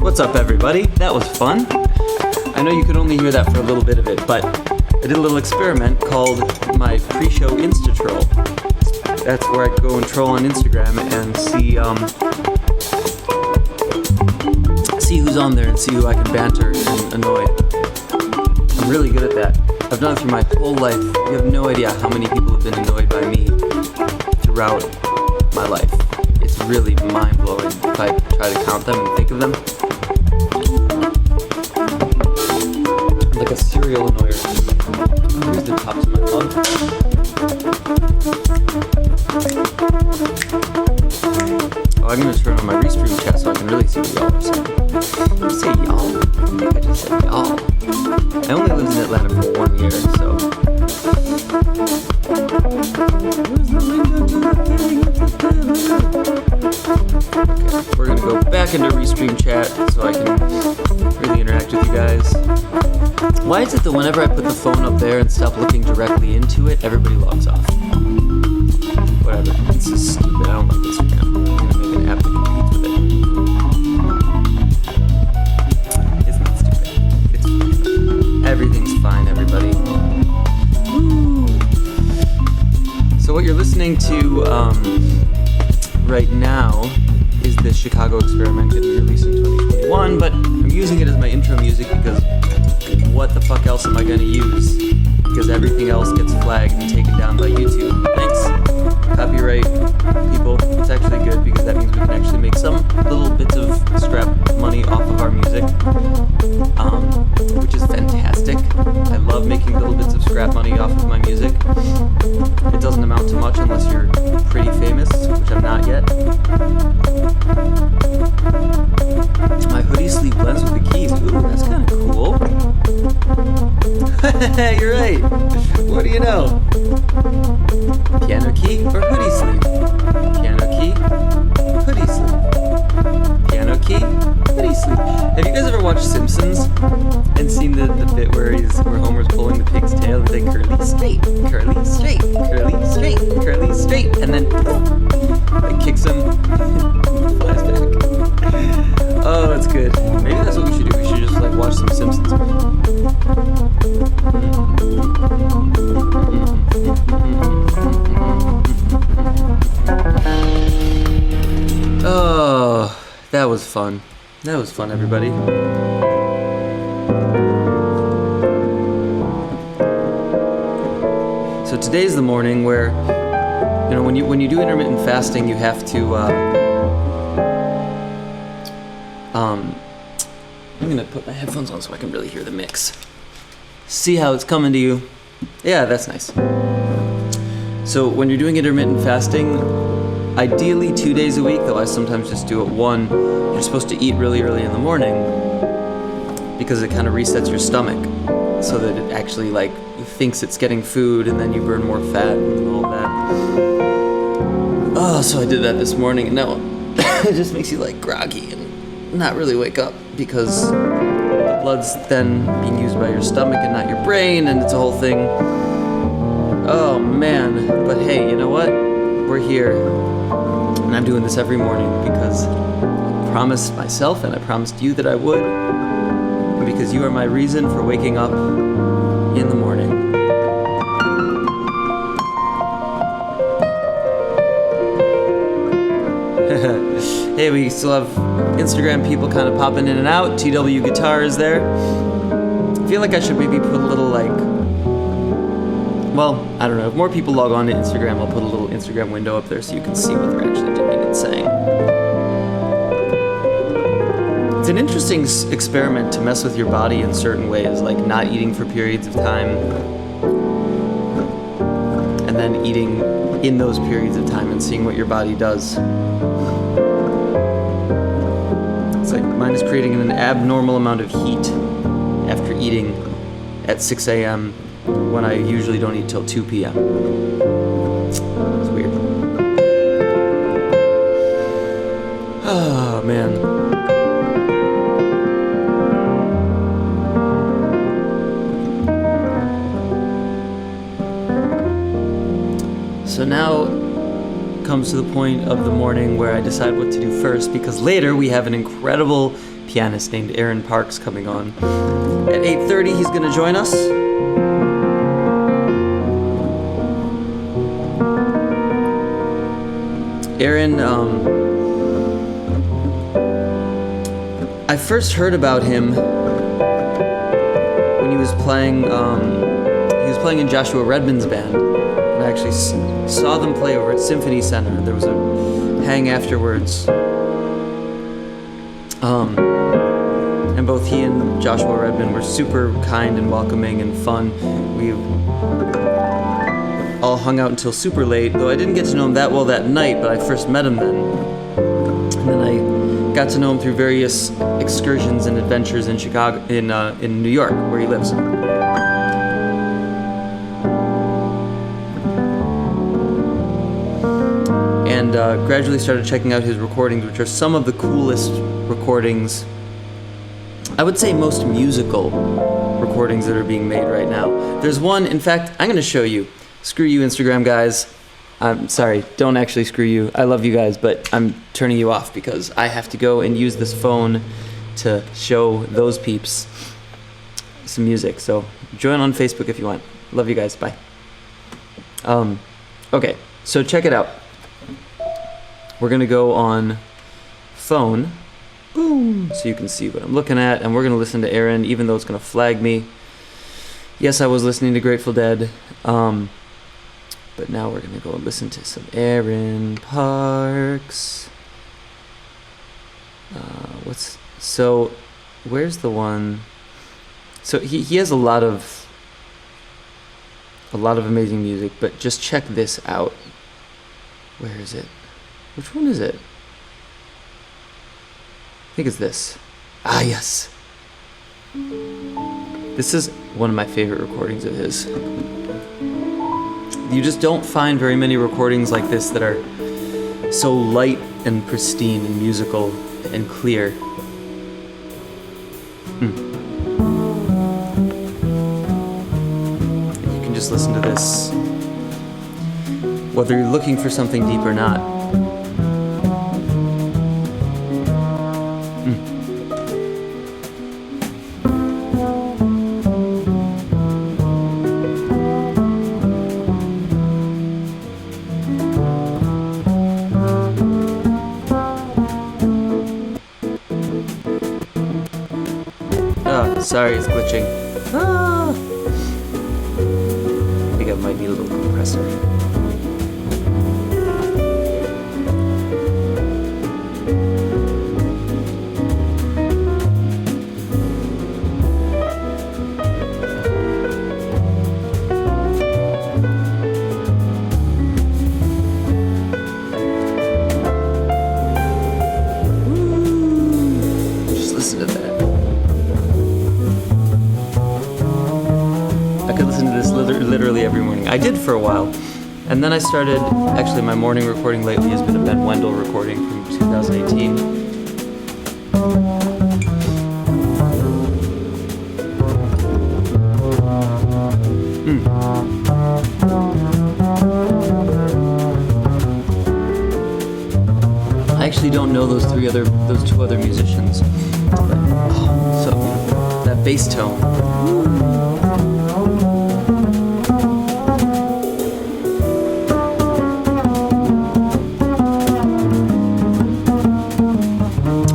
What's up, everybody? That was fun. I know you could only hear that for a little bit of it, but I did a little experiment called my pre-show Insta-troll. That's where I go and troll on Instagram and see who's on there and see who I can banter and annoy. I'm really good at that. I've done it through my whole life. You have no idea how many people have been annoyed by me throughout my life. It's really mind-blowing if I try to count them and think of them. I'm like a serial annoyer. Here's the tops of my mug. Oh, I'm gonna turn on my restream chat so I can really see what y'all are saying. Did you say y'all? I think I just said y'all. I only lived in Atlanta for 1 year, so. Okay, we're gonna go back into restream chat so I can really interact with you guys. Why is it that whenever I put the phone up there and stop looking directly into it, everybody logs off? Whatever. This is stupid. I don't like Instagram. I'm gonna make an app that competes with it. It's not stupid. It's fine. Everything's fine, everybody. Woo. So what you're listening to right now is the Chicago Experiment that we released in 2021, but I'm using it as my intro music because what the fuck else am I gonna use? Because everything else gets flagged and taken down by YouTube. Thanks, copyright people. It's actually good because that means we can actually make some little bits of scrap money off of our music, which is fantastic. I love making little bits of scrap money off of my music. It doesn't amount to much unless you're pretty famous, which I'm not yet. My hoodie sleeve blends with the keys. Ooh, that's kind of cool. You're right. What do you know? Piano key or hoodie sleeve? Piano key, hoodie sleeve. Piano key, hoodie sleeve. Have you guys ever watched Simpsons and seen the bit where Homer's pulling the pig's tail and he's like curly straight, curly straight, curly straight, curly straight, and then it kicks him, flies back. Oh, that's good. Maybe that's what we should do. We should just like watch some Simpsons. Oh, that was fun. That was fun, everybody. today's the morning where, you know, when you do intermittent fasting, you have to. I'm gonna put my headphones on so I can really hear the mix. See how it's coming to you. Yeah, that's nice. So when you're doing intermittent fasting, ideally 2 days a week, though I sometimes just do it one, you're supposed to eat really early in the morning because it kind of resets your stomach so that it actually like thinks it's getting food and then you burn more fat and all that. Oh, so I did that this morning and now it just makes you like groggy and not really wake up because the blood's then being used by your stomach and not your brain, and it's a whole thing. Oh man, but hey, you know what? We're here, and I'm doing this every morning because I promised myself and I promised you that I would, and because you are my reason for waking up in the morning. Hey, we still have Instagram people kind of popping in and out. TW Guitar is there. I feel like I should maybe put a little like, well, I don't know. If more people log on to Instagram, I'll put a little Instagram window up there so you can see what they're actually doing and saying. It's an interesting experiment to mess with your body in certain ways, like not eating for periods of time and then eating in those periods of time and seeing what your body does. It's like mine is creating an abnormal amount of heat after eating at 6 a.m. when I usually don't eat till 2 p.m. It's weird. Oh, man. So now comes to the point of the morning where I decide what to do first, because later we have an incredible pianist named Aaron Parks coming on. At 8:30 he's going to join us. Aaron, I first heard about him when he was playing in Joshua Redman's band. I actually saw them play over at Symphony Center. There was a hang afterwards. And both he and Joshua Redman were super kind and welcoming and fun. We all hung out until super late, though I didn't get to know him that well that night, but I first met him then. And then I got to know him through various excursions and adventures in Chicago, in New York, where he lives. And gradually started checking out his recordings, which are some of the coolest recordings, I would say most musical recordings that are being made right now. There's one, in fact, I'm going to show you. Screw you, Instagram guys. I'm sorry, don't actually screw you. I love you guys, but I'm turning you off because I have to go and use this phone to show those peeps some music. So join on Facebook if you want. Love you guys, bye. Okay, so check it out. We're gonna go on phone, boom, so you can see what I'm looking at, and we're gonna listen to Aaron, even though it's gonna flag me. Yes, I was listening to Grateful Dead, but now we're gonna go and listen to some Aaron Parks. Where's the one? So he has a lot of amazing music, but just check this out. Where is it? Which one is it? I think it's this. Ah, yes. This is one of my favorite recordings of his. You just don't find very many recordings like this that are so light and pristine and musical and clear. You can just listen to this, whether you're looking for something deep or not. Sorry, it's glitching. Ah. There you go. of might need a little compressor. Literally every morning. I did for a while. And then I started, actually my morning recording lately has been a Ben Wendell recording from 2018. I actually don't know those two other musicians. But, oh, so beautiful. That bass tone.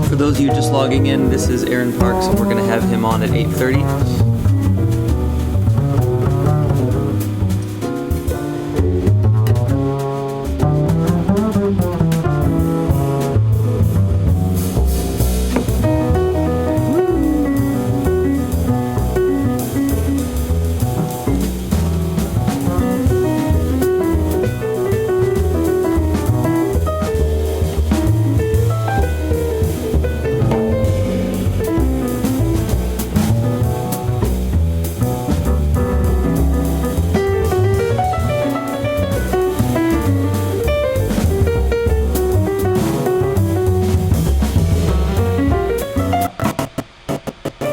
For those of you just logging in, this is Aaron Parks, and we're going to have him on at 8:30.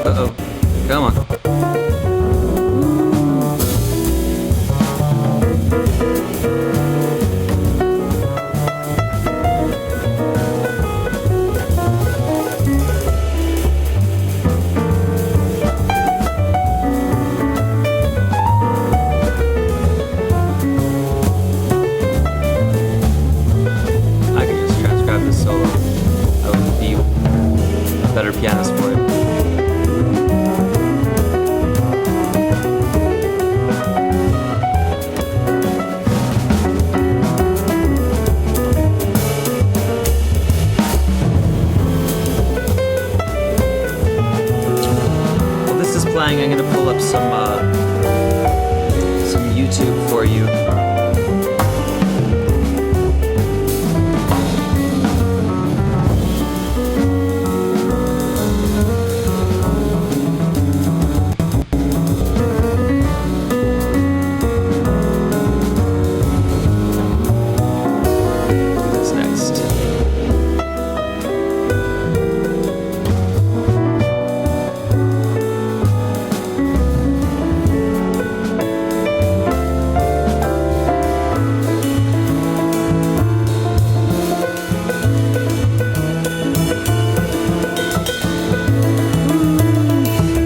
Uh-oh. Come on. I could just transcribe this solo. I would be a better pianist for it. Playing, I'm gonna pull up some YouTube for you. What's next?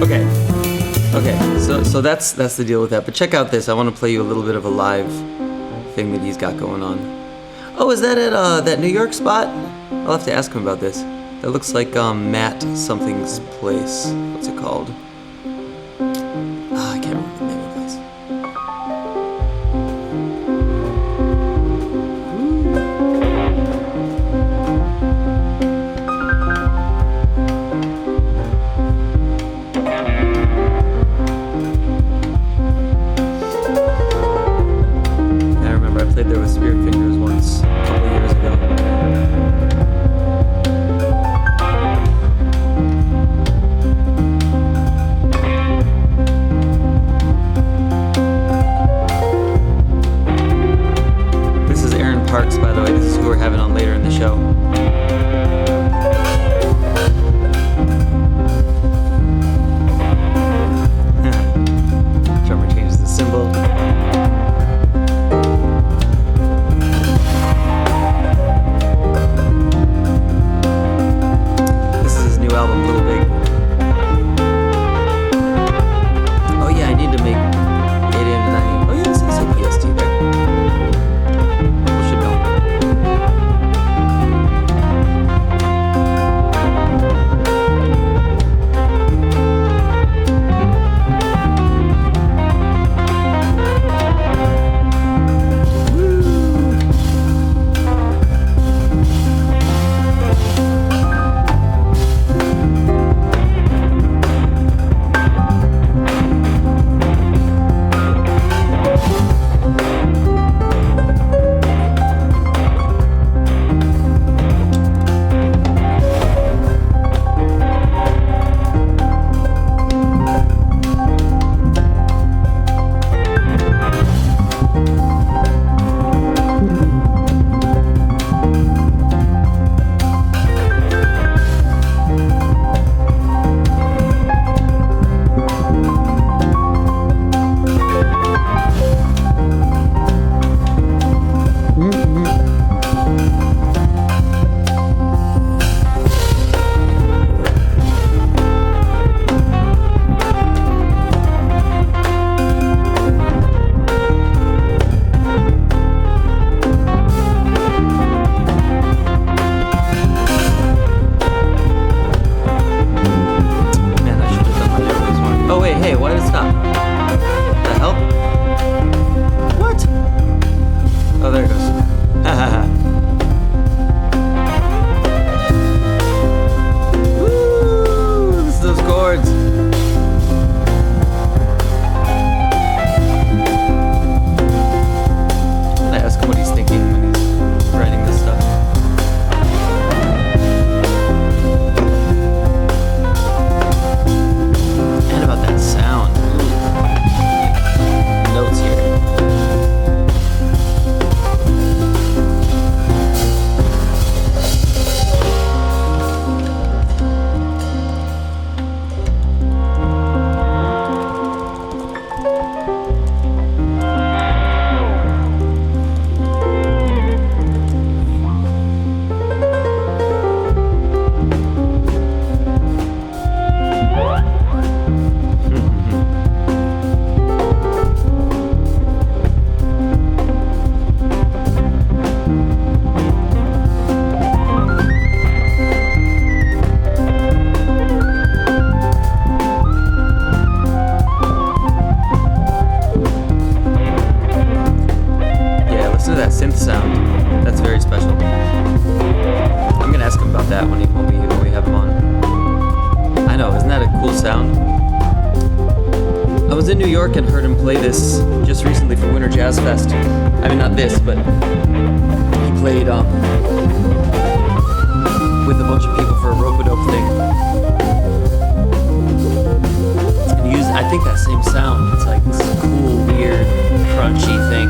Okay, so that's the deal with that. But check out this. I want to play you a little bit of a live thing that he's got going on. Oh, is that at that New York spot? I'll have to ask him about this. That looks like Matt something's place. What's it called? I can't remember the name of the place. There with Spirit Fingers once, a couple of years ago. was in New York and heard him play this just recently for Winter Jazz Fest. I mean, not this, but he played with a bunch of people for a rope-a-dope thing. And he used, I think, that same sound. It's like this cool, weird, crunchy thing.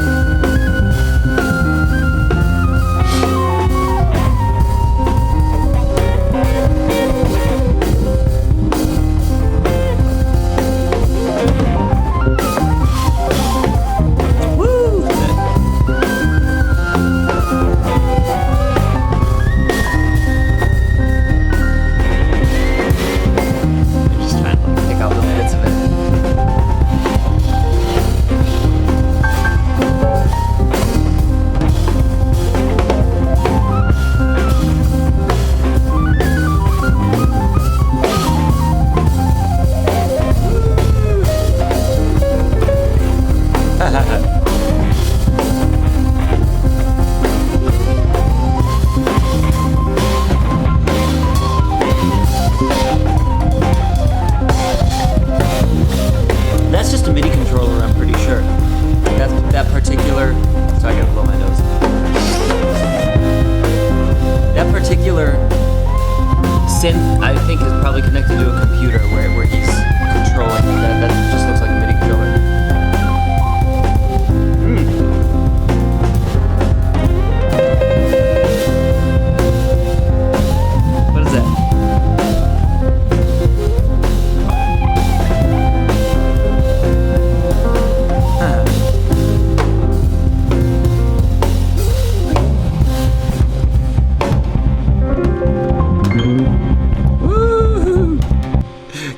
Synth, I think, is probably connected to a computer where he's controlling that. That just looks like a MIDI controller. What is that?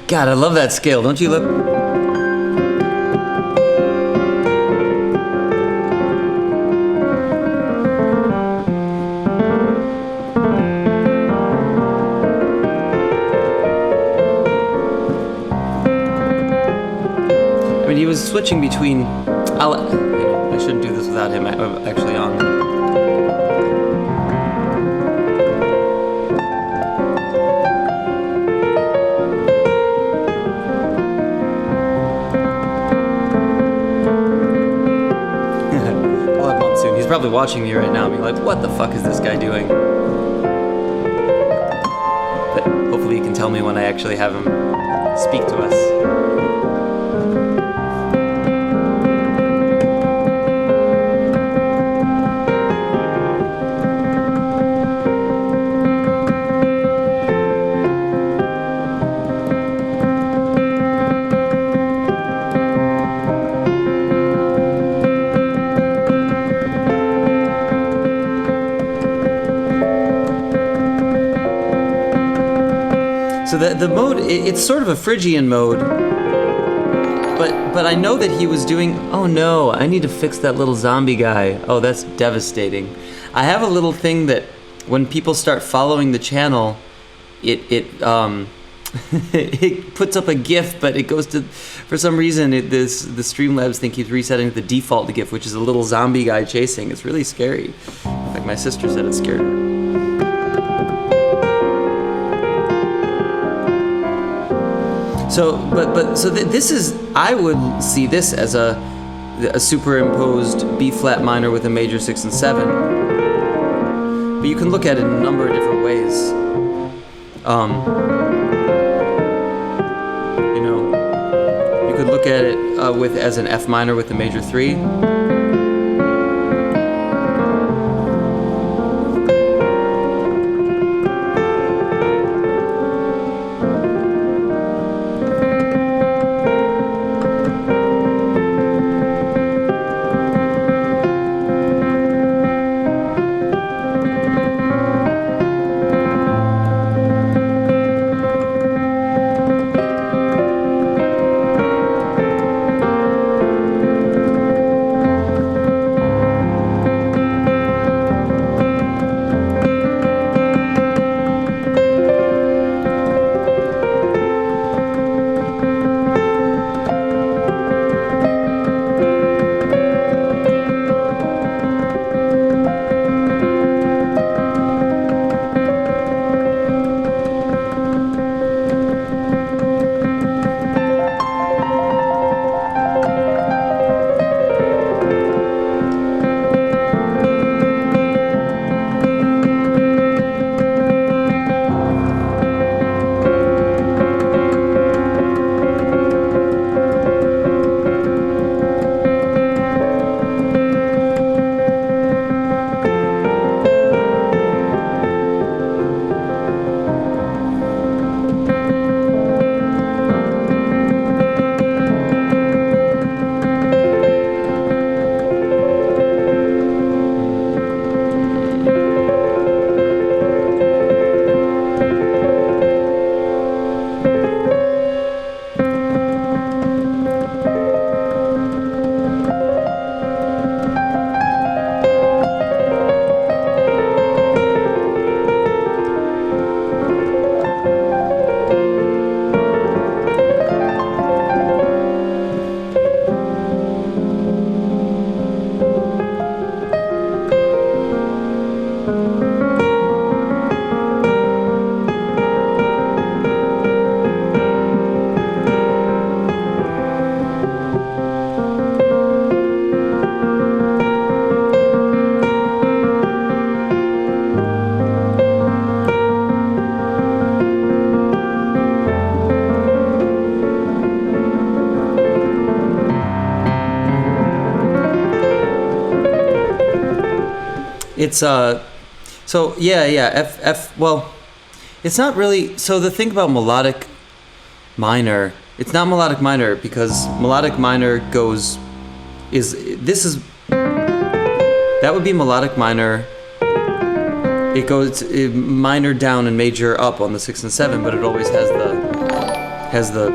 God, I love that scale, don't you look? I mean, he was switching between. I shouldn't do this without him actually on. He's probably watching me right now, being like, "What the fuck is this guy doing?" But hopefully, you can tell me when I actually have him speak to us. So the mode, it's sort of a Phrygian mode, but I know that he was doing, oh no, I need to fix that little zombie guy. Oh, that's devastating. I have a little thing that when people start following the channel, it it puts up a GIF, but it goes to, for some reason, the Streamlabs thing keeps resetting to the default GIF, which is a little zombie guy chasing. It's really scary. Like my sister said, it scared her. So, this is, I would see this as a superimposed B flat minor with a major 6 and 7. But you can look at it in a number of different ways. You could look at it as an F minor with a major 3. It's so yeah, F well, it's not really. So the thing about melodic minor, it's not melodic minor because melodic minor goes that would be melodic minor. It goes minor down and major up on the 6 and 7, but it always has the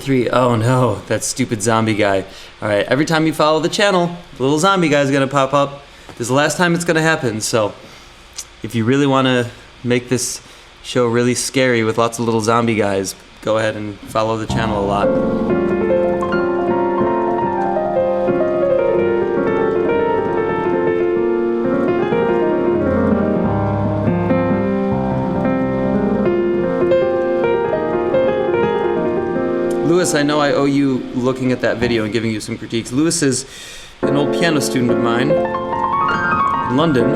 3. Oh no, that stupid zombie guy. All right, every time you follow the channel, the little zombie guy is gonna pop up. This is the last time it's gonna happen. So if you really want to make this show really scary with lots of little zombie guys, go ahead and follow the channel a lot. Lewis, I know I owe you looking at that video and giving you some critiques. Lewis is an old piano student of mine in London.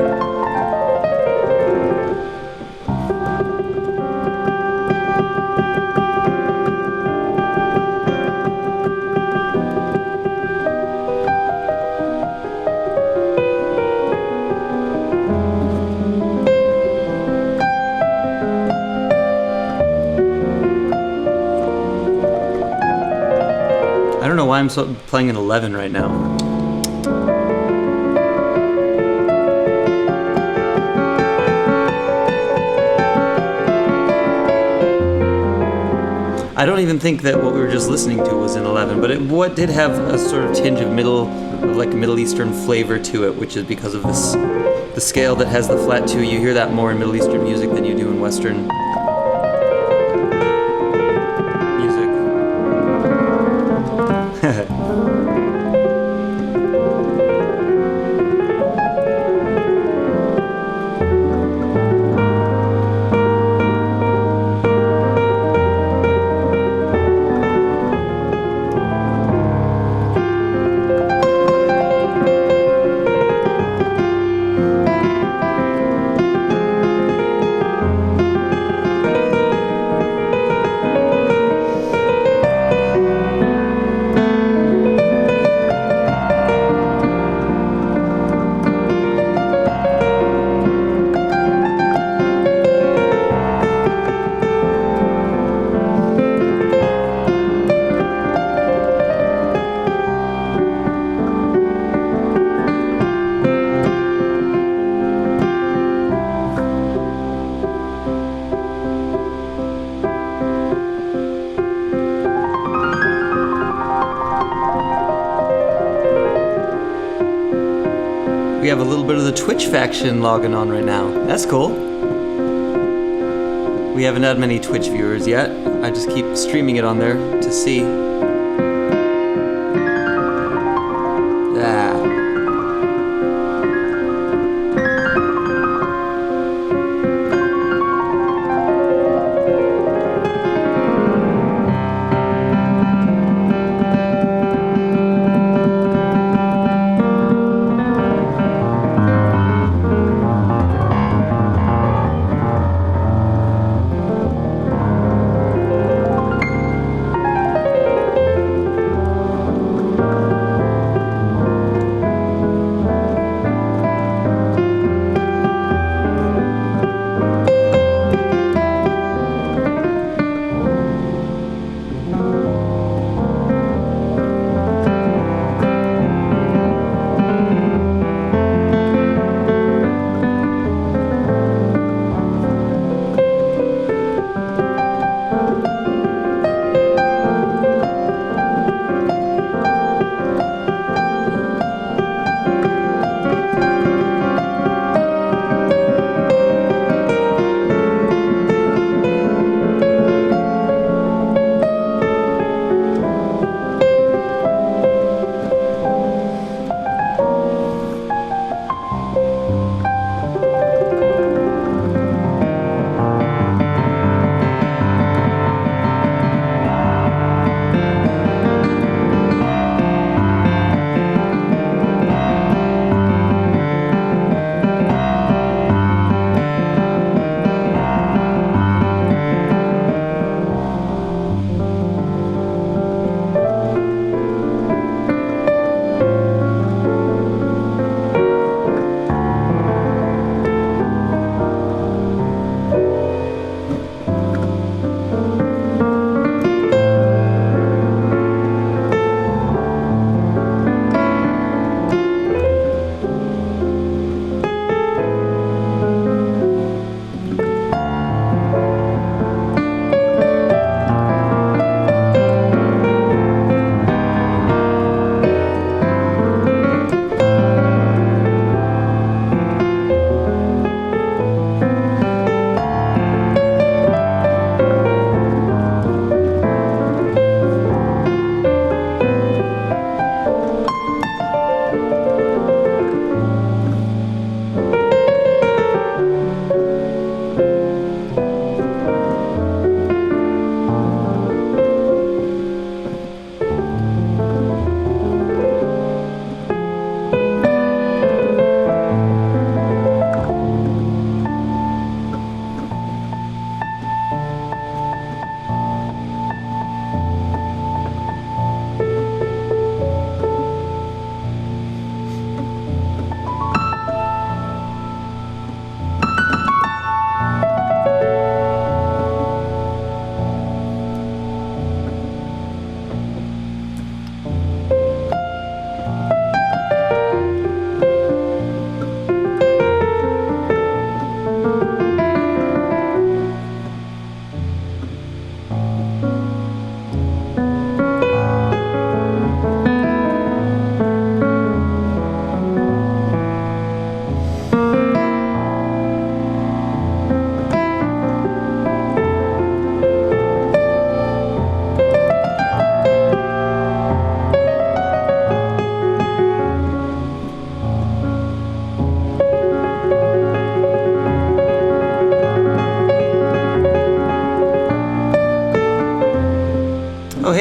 I don't know why I'm playing an 11 right now. I don't even think that what we were just listening to was an 11, but what did have a sort of tinge of Middle Eastern flavor to it, which is because of the scale that has the flat 2. You hear that more in Middle Eastern music than you do in Western music. We have a little bit of the Twitch faction logging on right now. That's cool. We haven't had many Twitch viewers yet. I just keep streaming it on there to see. Ah.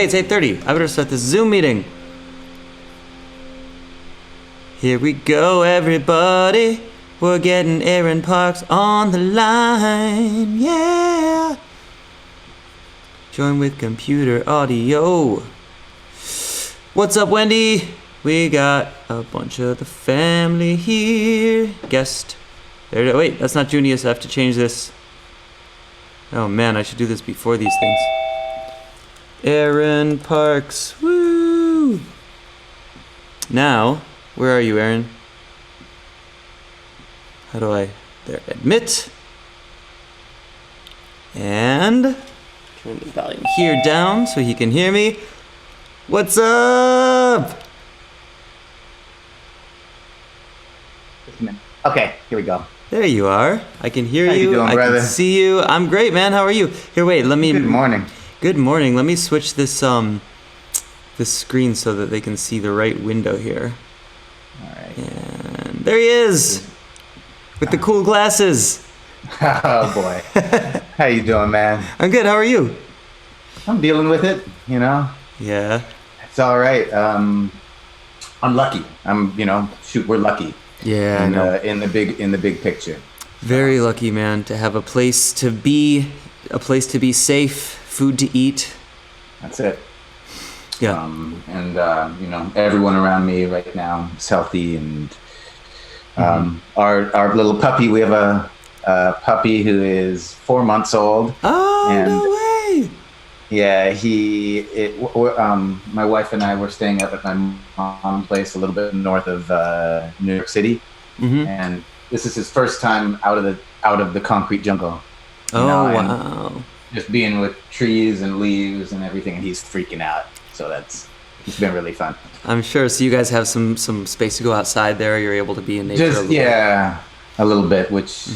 hey, it's 8:30. I better start this Zoom meeting. Here we go, everybody. We're getting Aaron Parks on the line. Yeah. Join with computer audio. What's up, Wendy? We got a bunch of the family here. Guest. There. Wait, that's not Junius. I have to change this. Oh man, I should do this before these things. Aaron Parks. Woo! Now, where are you, Aaron? How do I... There, admit. And turn the volume here down so he can hear me. What's up? Okay, here we go. There you are. I can hear How you. you doing, I brother? can see you. I'm great, man. How are you? Here, wait. Let me. Good morning. Good morning. Let me switch this this screen so that they can see the right window here. All right. And there he is, with the cool glasses. Oh boy. How you doing, man? I'm good. How are you? I'm dealing with it. You know, Yeah. it's all right. I'm lucky. Shoot, we're lucky. Yeah. I know. In the big picture. Very lucky, man, to have a place to be safe, food to eat. That's it. Yeah. Everyone around me right now is healthy, and our little puppy. We have a puppy who is 4 months old. Oh, and no way. Yeah, my wife and I were staying up at my mom's place a little bit north of New York City, and this is his first time out of the concrete jungle. Wow. Just being with trees and leaves and everything, and he's freaking out. So it's been really fun. I'm sure. So you guys have some space to go outside there. You're able to be in nature. Just a little bit, which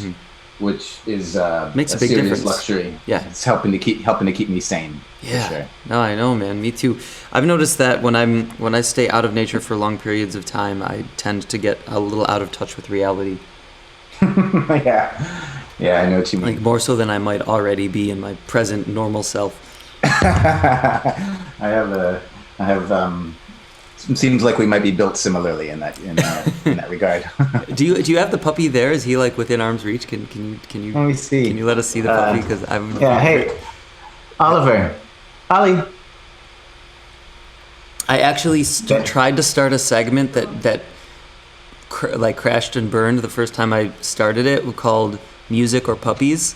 is Makes a big serious difference. luxury. Yeah. It's helping to keep me sane. Yeah. For sure. No, I know, man. Me too. I've noticed that when I stay out of nature for long periods of time, I tend to get a little out of touch with reality. Yeah, I know what you mean. Like more so than I might already be in my present normal self. I have seems like we might be built similarly in that regard. Do you have the puppy there? Is he like within arm's reach? Can you Let me see. Can you let us see the puppy? Because I'm Hey, Oliver, Ollie. I actually tried to start a segment that crashed and burned the first time I started it, called Music or Puppies.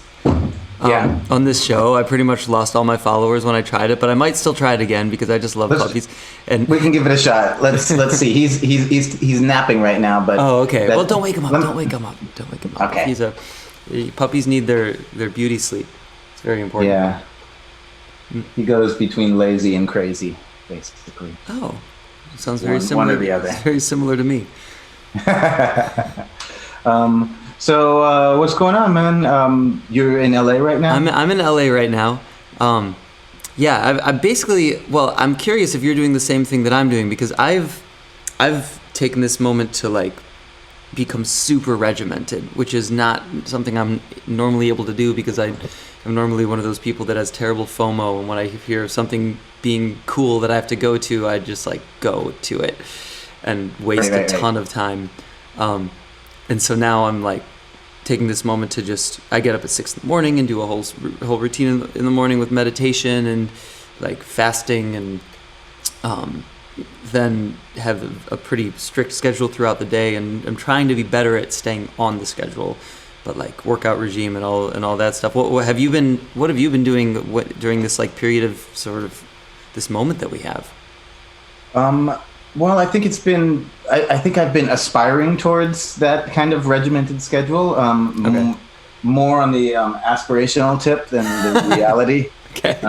On this show, I pretty much lost all my followers when I tried it, but I might still try it again because I just love puppies. And we can give it a shot. Let's see. He's napping right now, but okay. Well, don't wake him up. Don't wake him up. Okay. Puppies need their beauty sleep. It's very important. Yeah. He goes between lazy and crazy, basically. Oh, sounds very similar. One or the other. It's very similar to me. So what's going on, man? You're in LA right now? I'm in LA right now. I basically, well, I'm curious if you're doing the same thing that I'm doing, because I've taken this moment to like become super regimented, which is not something I'm normally able to do, because I'm normally one of those people that has terrible FOMO, and when I hear of something being cool that I have to go to, I just like go to it and waste a ton of time. And so now I'm like taking this moment to I get up at 6 a.m. and do a whole routine in the morning with meditation and like fasting, and then have a pretty strict schedule throughout the day, and I'm trying to be better at staying on the schedule, but like workout regime and all that stuff. What have you been doing during this like period of sort of this moment that we have? Well, I think it's been. I think I've been aspiring towards that kind of regimented schedule. More on the aspirational tip than the reality. Okay.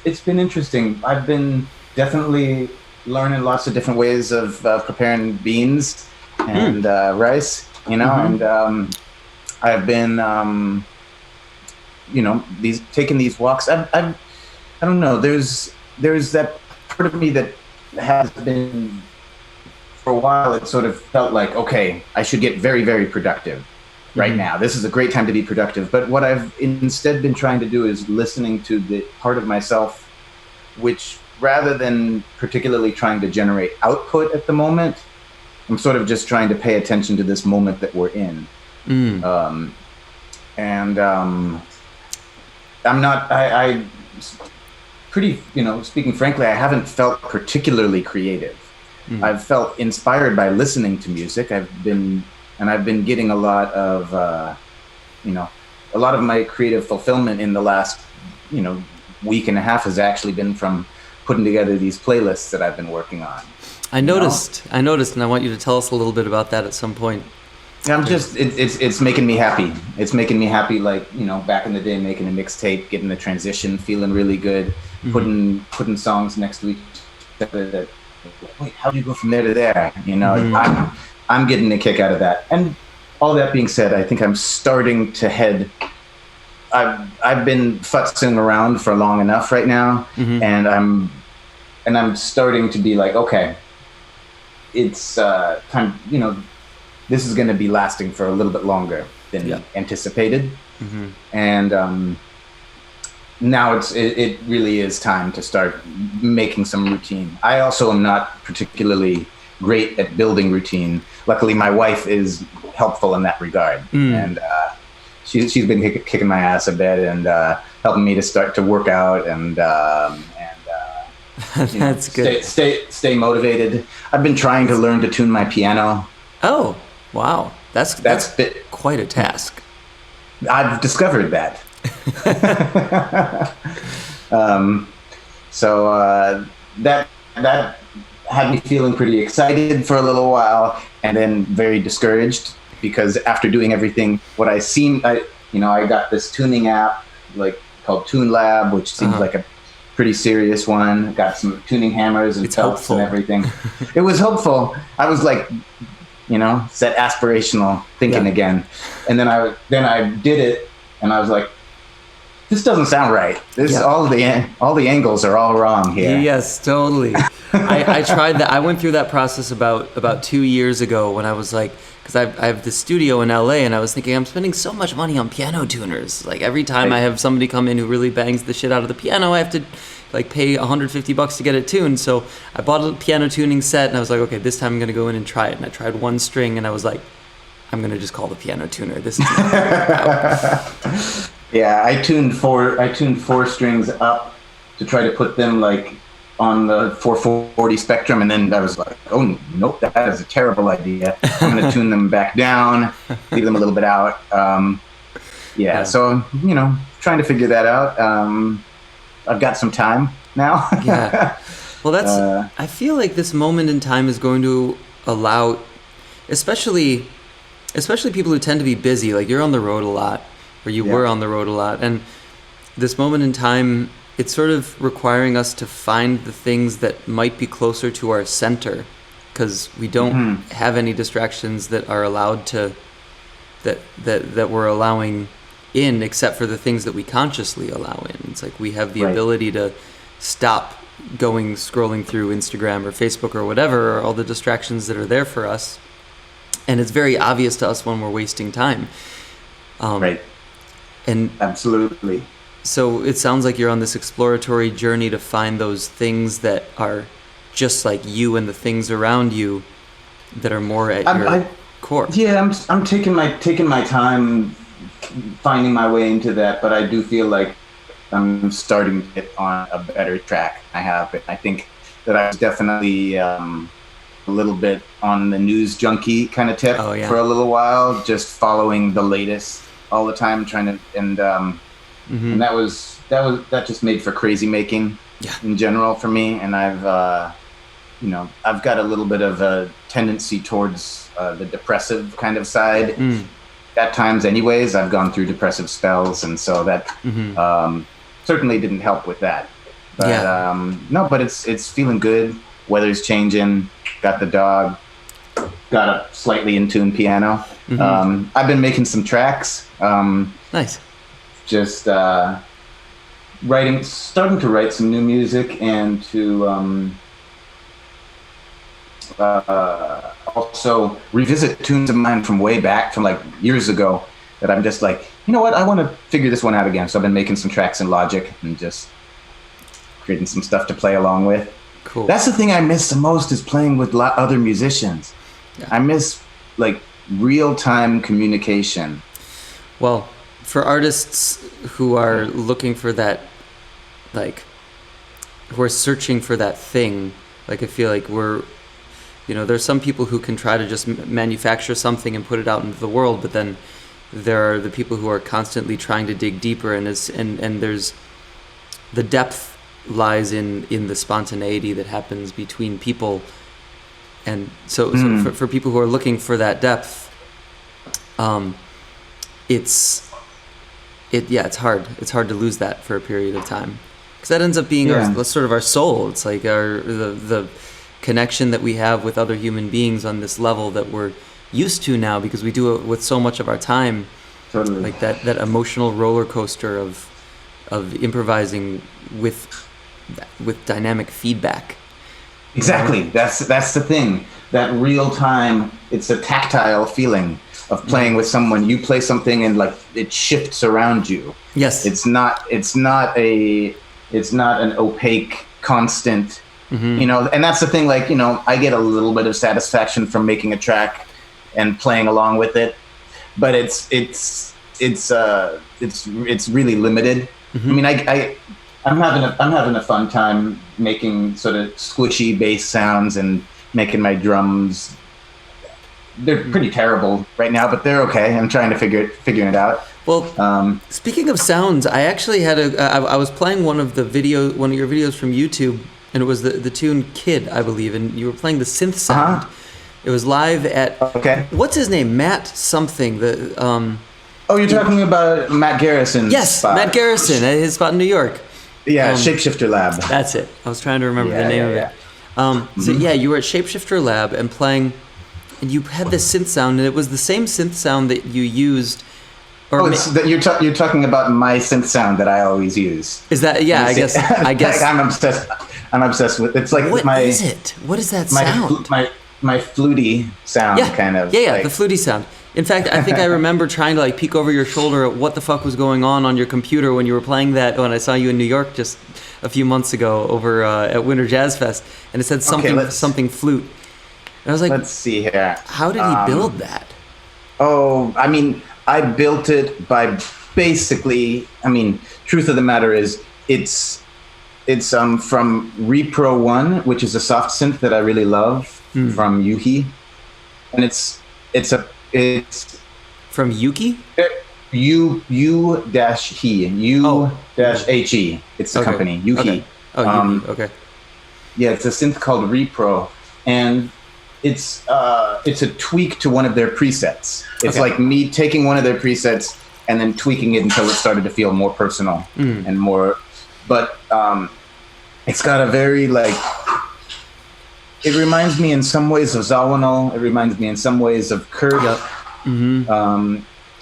It's been interesting. I've been definitely learning lots of different ways of preparing beans and rice. And I've been taking these walks. I don't know. There's that part of me that has been, for a while, it sort of felt like, okay, I should get very, very productive. right now. This is a great time to be productive. But what I've instead been trying to do is listening to the part of myself, which rather than particularly trying to generate output at the moment, I'm sort of just trying to pay attention to this moment that we're in. I'm not, pretty, speaking frankly, I haven't felt particularly creative. I've felt inspired by listening to music. I've been getting a lot of my creative fulfillment in the last, week and a half has actually been from putting together these playlists that I've been working on. I noticed, and I want you to tell us a little bit about that at some point. I'm just, it's making me happy. It's making me happy, like, back in the day, making a mixtape, getting the transition, feeling really good, putting songs next to each other that, wait, how do you go from there to there? I'm getting a kick out of that. And all that being said, I think I'm starting to head, I've been futzing around for long enough right now, and I'm starting to be like, okay, it's time, this is going to be lasting for a little bit longer than anticipated. And now it really is time to start making some routine. I also am not particularly great at building routine. Luckily, my wife is helpful in that regard. And she's been kicking my ass a bit and helping me to start to work out and that's good. Stay motivated. I've been trying to learn to tune my piano. Oh, wow. That's quite a task. I've discovered that. So that had me feeling pretty excited for a little while, and then very discouraged, because after doing everything, I got this tuning app called Tune Lab, which seems like a pretty serious one. Got some tuning hammers and felts and everything. It was helpful. I was like, set aspirational thinking again, and then I did it, and I was like, this doesn't sound right. All the angles are all wrong here. Yes, totally. I tried that. I went through that process about 2 years ago when I was like, because I have this studio in LA, and I was thinking, I'm spending so much money on piano tuners. Like, every time I have somebody come in who really bangs the shit out of the piano, I have to pay $150 to get it tuned. So I bought a piano tuning set, and I was like, okay, this time I'm going to go in and try it. And I tried one string, and I was like, I'm going to just call the piano tuner. This is not gonna work out. Yeah, I tuned four strings up to try to put them on the 440 spectrum, and then I was like, oh nope, that is a terrible idea. I'm going to tune them back down, leave them a little bit out. So trying to figure that out. I've got some time now. Yeah. Well, I feel like this moment in time is going to allow, especially people who tend to be busy, like you're on the road a lot, or you were on the road a lot, and this moment in time, it's sort of requiring us to find the things that might be closer to our center, because we don't have any distractions that are allowed to, that we're allowing in, except for the things that we consciously allow in. It's like we have the ability to stop scrolling through Instagram or Facebook or whatever, or all the distractions that are there for us. And it's very obvious to us when we're wasting time. And absolutely. So it sounds like you're on this exploratory journey to find those things that are just like you and the things around you that are more at your core. Yeah, I'm taking my time finding my way into that, but I do feel like I'm starting to get on a better track. I think that I was definitely a little bit on the news junkie kind of tip for a little while, just following the latest all the time, trying to and that just made for crazy making in general for me. And I've got a little bit of a tendency towards the depressive kind of side at times. Anyways, I've gone through depressive spells, and so that certainly didn't help with that. But but it's feeling good. Weather's changing. Got the dog. Got a slightly in tune piano. I've been making some tracks. Nice. Just starting to write some new music, and to also revisit tunes of mine from way back, from like years ago, that I'm just like, you know what, I want to figure this one out again. So I've been making some tracks in Logic and just creating some stuff to play along with. Cool. That's the thing I miss the most, is playing with other musicians. Yeah. I miss like real-time communication. Well, for artists who are looking for that, like, who are searching for that thing, like, I feel like there's some people who can try to just manufacture something and put it out into the world, but then there are the people who are constantly trying to dig deeper, and there's the depth lies in the spontaneity that happens between people. And so for people who are looking for that depth, it's hard. It's hard to lose that for a period of time, because that ends up being our soul. It's like the connection that we have with other human beings on this level that we're used to now, because we do it with so much of our time. Totally. Like that emotional roller coaster of improvising with dynamic feedback. Exactly. That's the thing. That real time, it's a tactile feeling of playing with someone. You play something and like it shifts around you. Yes. It's not an opaque constant, and that's the thing, like, I get a little bit of satisfaction from making a track and playing along with it, but it's really limited. I mean, I'm having a fun time making sort of squishy bass sounds and making my drums. They're pretty terrible right now, but they're okay. I'm trying to figuring it out. Well, speaking of sounds, I actually had I was playing one of your videos from YouTube, and it was the tune Kid, I believe, and you were playing the synth sound. It was live at what's his name, Matt something. Oh, you're talking about Matt Garrison's spot. Matt Garrison at his spot in New York. Yeah, Shapeshifter Lab. That's it. I was trying to remember the name of it. So you were at Shapeshifter Lab and playing, and you had this synth sound, and it was the same synth sound that you used. You're talking about my synth sound that I always use. Is that? Yeah, I guess. I'm obsessed with. It's like what is it? What is that sound? My fluty sound, kind of. Yeah, like, the fluty sound. In fact, I think I remember trying to like peek over your shoulder at what the fuck was going on your computer when you were playing that, when I saw you in New York just a few months ago over at Winter Jazz Fest, and it said something flute. And I was like, let's see here. How did he build that? Oh, I mean, I built it by basically, truth of the matter is, it's from Repro 1, which is a soft synth that I really love, from Yuhi. And it's from Yuki? U-He. It's the company, Yuhi. Okay. Oh, Yuhi. Okay. Yeah, it's a synth called Repro, and it's a tweak to one of their presets. It's like me taking one of their presets and then tweaking it until it started to feel more personal and more. But it's got a very it reminds me in some ways of Zawinul. It reminds me in some ways of Kurt. Yep.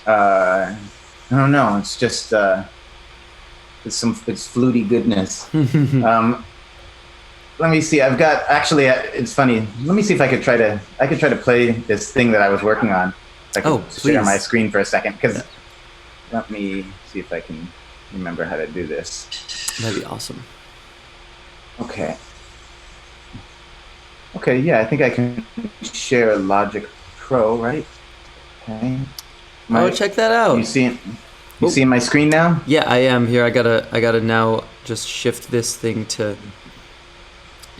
I don't know. It's just it's fluty goodness. Let me see. I've got it's funny. Let me see if I could try to play this thing that I was working on. I can share my screen for a second, because let me see if I can remember how to do this. That'd be awesome. Okay, yeah, I think I can share Logic Pro, right? Okay. Check that out. You seeing my screen now? Yeah, I am here. I gotta now just shift this thing to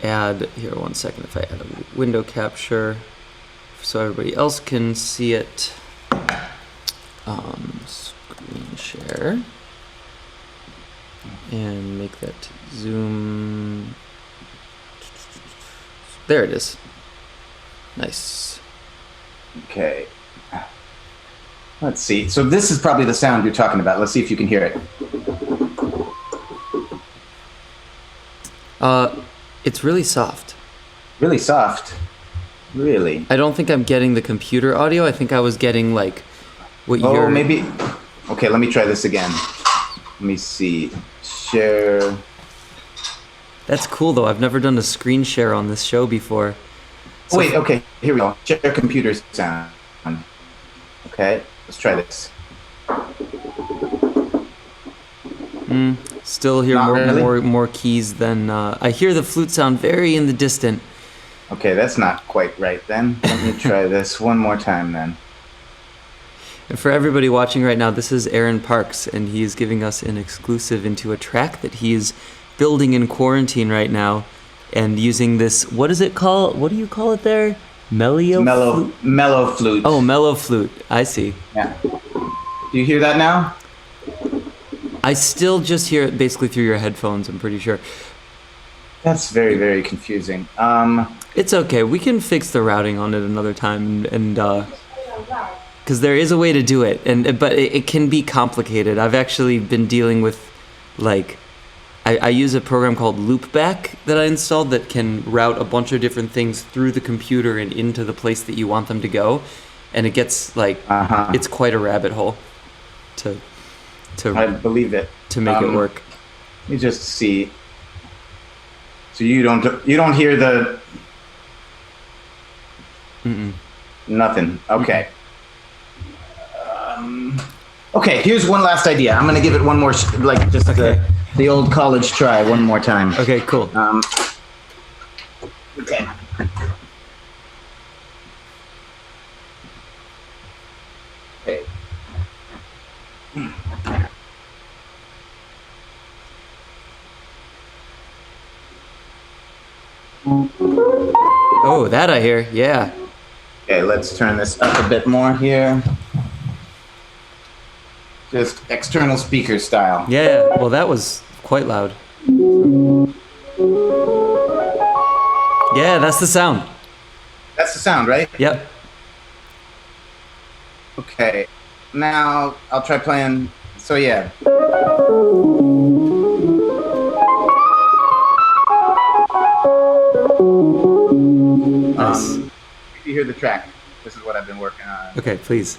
add here. 1 second. If I add a window capture so everybody else can see it. Screen share and make that zoom. There it is. Nice. Okay. Let's see. So this is probably the sound you're talking about. Let's see if you can hear it. It's really soft. Really soft. Really. I don't think I'm getting the computer audio. I think I was getting like what you're... Oh, maybe. Okay, let me try this again. Let me see. Share. That's cool though. I've never done a screen share on this show before. So Wait, okay, here we go. Share computer sound. Okay, let's try this. still hear Not really? more keys than I hear the flute sound very in the distant. Okay, that's not quite right then. Let me try this one more time then. And for everybody watching right now, this is Aaron Parks, and he is giving us an exclusive into a track that he is building in quarantine right now, and using this. What is it called? What do you call it there? Mellow flute. Oh, mellow flute. I see. Yeah. Do you hear that now? I still just hear it basically through your headphones, I'm pretty sure. That's very, very confusing. It's okay. We can fix the routing on it another time, and because there is a way to do it, but it can be complicated. I've actually been dealing with, like, I use a program called Loopback that I installed that can route a bunch of different things through the computer and into the place that you want them to go, and it gets like it's quite a rabbit hole to I believe it. to make it work. Let me just see. So you don't hear the nothing. Okay. Okay. Here's one last idea. I'm gonna give it one more the old college try one more time. Okay, cool. Okay. Okay. Oh, that I hear. Yeah. Okay, let's turn this up a bit more here. Just external speaker style. Yeah. Well, that was quite loud. Yeah, that's the sound. That's the sound, right? Yep. Okay. Now I'll try playing. So yeah. Nice. If you hear the track, this is what I've been working on. Okay, please.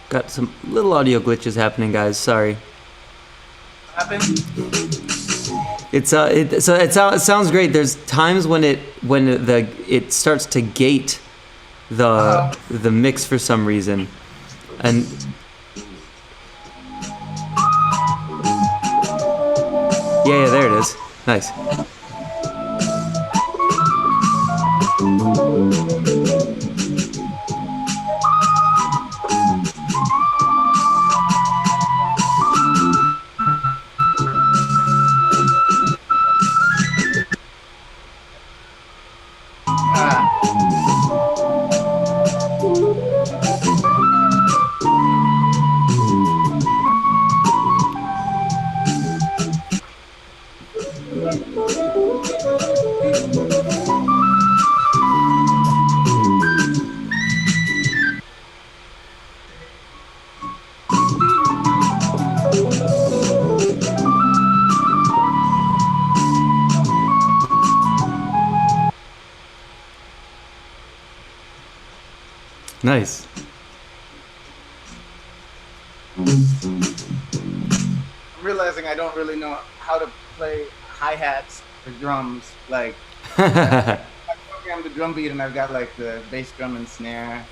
Got some little audio glitches happening, guys. Sorry. What happened? It sounds great. There's times when it starts to gate the mix for some reason, and yeah, there it is. Nice. Nice. I'm realizing I don't really know how to play hi-hats or drums. Like, I programmed the drum beat and I've got like the bass drum and snare.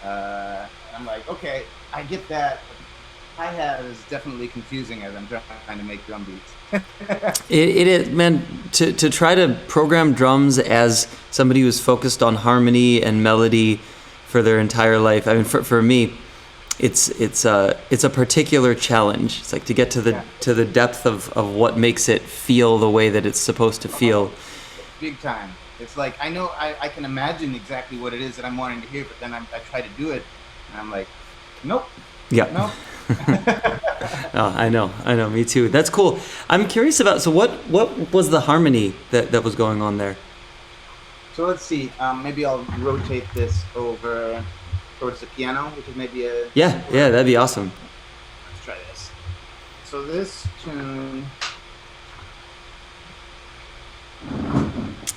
I'm like, okay, I get that. hi-hat is definitely confusing as I'm trying to make drum beats. It is, man, to try to program drums as somebody who's focused on harmony and melody for their entire life. I mean, for me, it's a particular challenge. It's like to get to the depth of what makes it feel the way that it's supposed to feel. Big time. It's like I know I can imagine exactly what it is that I'm wanting to hear, but then I try to do it, and I'm like, nope. Yeah. Nope. Oh, I know, me too. That's cool. I'm curious about, so what was the harmony that was going on there? So let's see. Maybe I'll rotate this over towards the piano, which is maybe a... Yeah, that'd be awesome. Let's try this. So this tune...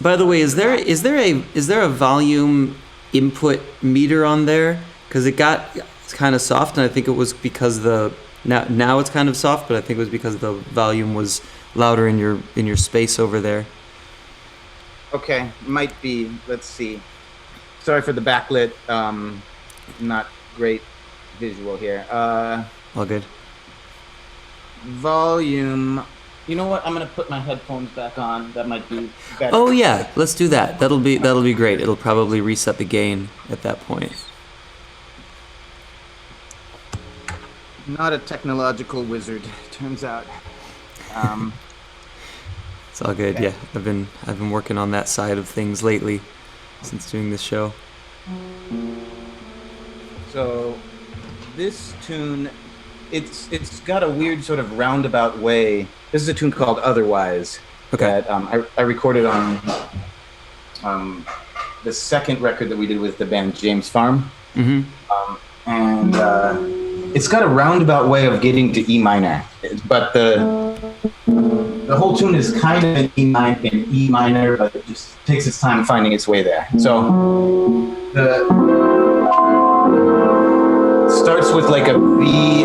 By the way, is there a volume input meter on there? Because it's kind of soft, and I think it was because now it's kind of soft, but I think it was because the volume was louder in your space over there. Okay, might be. Let's see. Sorry for the backlit. Not great visual here. All good. Volume. You know what? I'm gonna put my headphones back on. That might be better. Oh yeah, let's do that. That'll be great. It'll probably reset the gain at that point. Not a technological wizard, turns out. It's all good. Okay. Yeah, I've been working on that side of things lately since doing this show. So this tune, it's got a weird sort of roundabout way. This is a tune called Otherwise. Okay. That I recorded on the second record that we did with the band James Farm. Mm-hmm. And it's got a roundabout way of getting to E minor, but the whole tune is kind of in E minor, but it just takes its time finding its way there. So it starts with like a B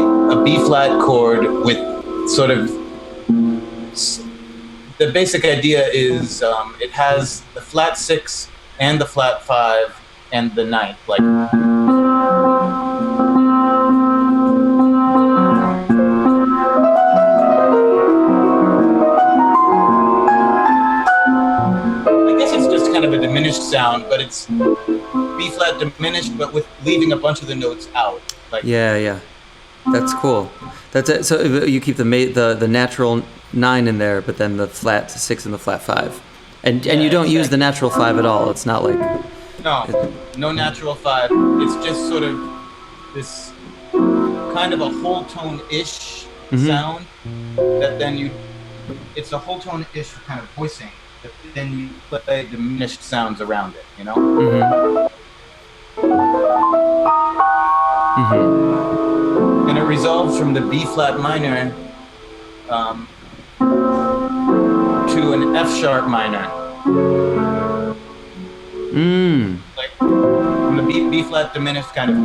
flat chord with sort of, the basic idea is it has the flat 6 and the flat 5 and the ninth, like. Kind of a diminished sound, but it's B flat diminished, but with leaving a bunch of the notes out. Like Yeah. That's cool. That's it. So you keep the natural 9 in there, but then the flat 6 and the flat 5, and you don't use the natural 5 at all. It's not like no natural 5. It's just sort of this kind of a whole tone-ish sound that then it's a whole tone-ish kind of voicing. Then you play diminished sounds around it, you know? And it resolves from the B flat minor to an F sharp minor. Like from the B flat diminished kind of.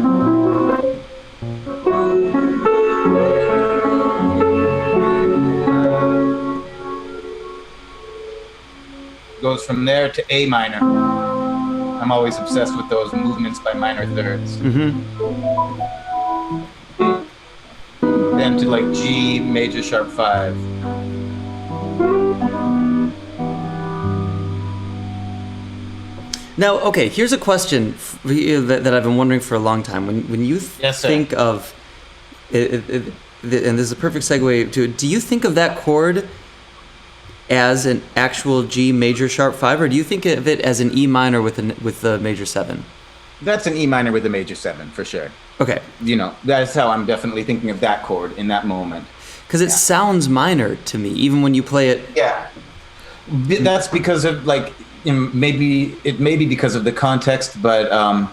Goes from there to A minor. I'm always obsessed with those movements by minor thirds. Then to like G major sharp 5. Now, okay, here's a question that I've been wondering for a long time. When you think of it, and this is a perfect segue to it, do you think of that chord as an actual G major sharp 5, or do you think of it as an E minor with the major 7? That's an E minor with a major 7 for sure. Okay. You know, that's how I'm definitely thinking of that chord in that moment. Because it sounds minor to me, even when you play it. Yeah. That's because of like, maybe because of the context, but yeah,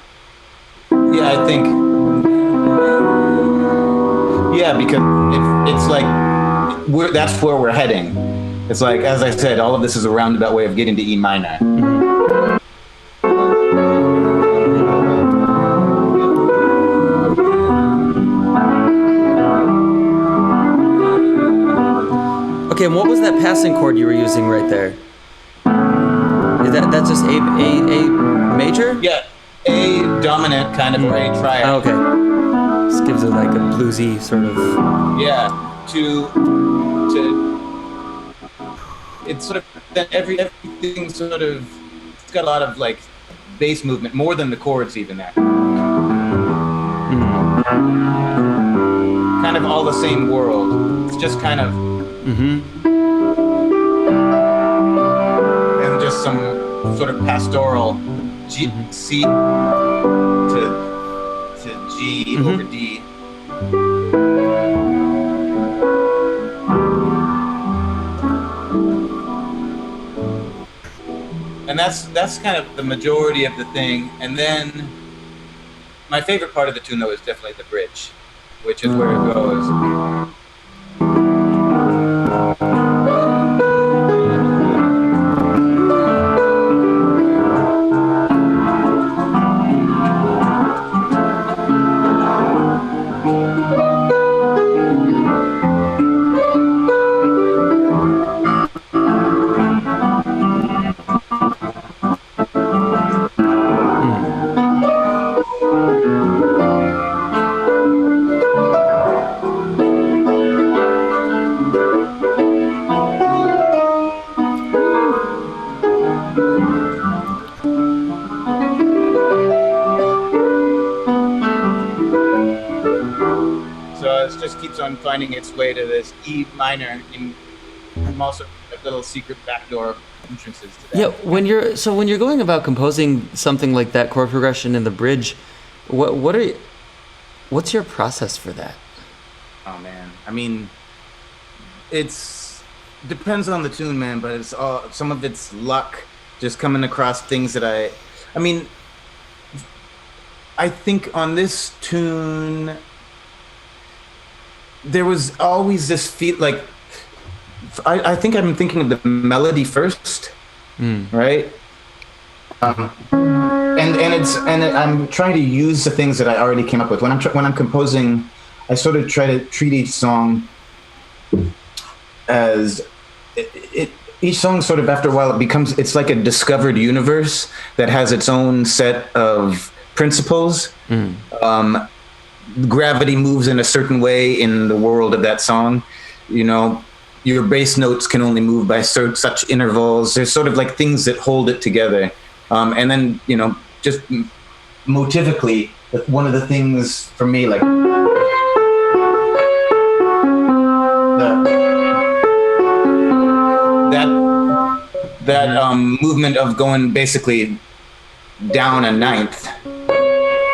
I think, yeah, because it's like that's where we're heading. It's like, as I said, all of this is a roundabout way of getting to E minor. Okay, and what was that passing chord you were using right there? Is that's just A major? Yeah, A dominant kind of, or A triad. Oh, okay. Just gives it like a bluesy sort of. Yeah, to it's sort of then everything sort of it's got a lot of like bass movement more than the chords even there. Kind of all the same world. It's just kind of and just some sort of pastoral G C to G over D. And that's kind of the majority of the thing. And then my favorite part of the tune though is definitely the bridge, which is where it goes. Keeps on finding its way to this E minor, and also like little secret backdoor entrances to that. Yeah, when you're going about composing something like that chord progression in the bridge, what's your process for that? Oh man, I mean, it's depends on the tune, man. But it's all some of it's luck, just coming across things that I mean, I think on this tune. There was always this feel like I think I'm thinking of the melody first, right? And I'm trying to use the things that I already came up with when I'm composing. I sort of try to treat each song as each song sort of after a while it's like a discovered universe that has its own set of principles. Gravity moves in a certain way in the world of that song. You know, your bass notes can only move by such intervals. There's sort of like things that hold it together. And then, you know, just motivically, one of the things for me, like that movement of going basically down a ninth.